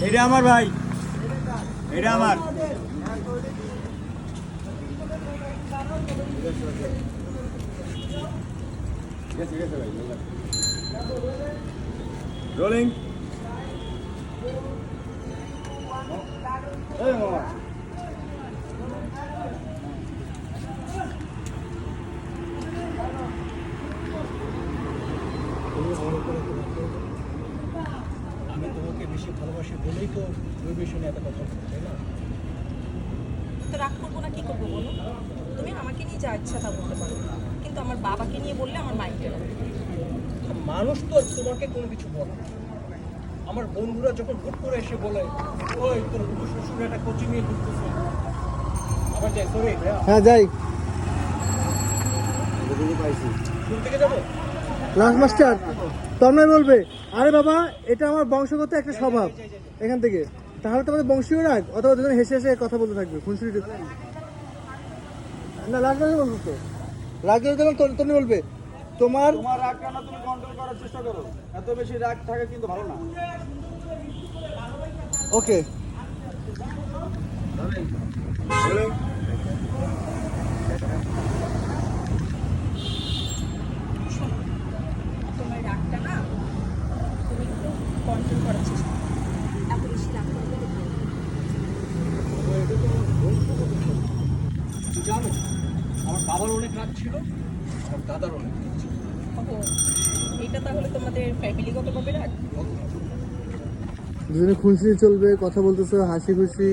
এটা আমার ভাই, এটা আমার। রোলিং। আমি তোমাকে বেশি ভালোবাসি বলেই তো ওই বিষয় নিয়ে এত কথা বলছি, তাই না? তো রাগ করবো না, কি করবো বলো? তুমি আমাকে নিয়ে যা ইচ্ছা তা বলতে পারো, কিন্তু আমার বাবাকে নিয়ে বললে আমার মাইন্ডে রাখবে। মানুষ তো আর তোমাকে কোনো কিছু বলে না। আমার বন্ধুরা যখন হুট করে এসে বলে ওই তোর হুটু শ্বশুর একটা কোচিং নিয়ে ঘুরতেছে, আবার যাই সরি হ্যাঁ যাই। শুরু থেকে যাবো। লাস্ট মাস্টার তন্ময় বলবে, আরে বাবা এটা আমার বংশগত একটা স্বভাব এখান থেকে। তাহলে তোমাদের বংশীয় রাগ, অথবা দুজন হেসে হেসে কথা বলতে থাকবে খুনসুটি। না লাস্ট মাস্টার বলবো তো, রাগ যখন তন্ময় বলবে তোমার তোমার রাগ কেন তুমি কন্ট্রোল করার চেষ্টা করো, এত বেশি রাগ থাকা কিন্তু ভালো না। ওকে। তোমার রাগটা না তুমি একটু কন্ট্রোল করার চেষ্টা করো, এত বেশি রাগ করলে তো ভালো না। তুই জানো আমার বাবার অনেক রাগ ছিল, আমার দাদার অনেক রাগ ছিল। ও, এটা তাহলে তোমাদের ফ্যামিলিগতভাবে রাগ? দুজনে খুনসুটি চলবে, কথা বলতেছে হাসি খুশি।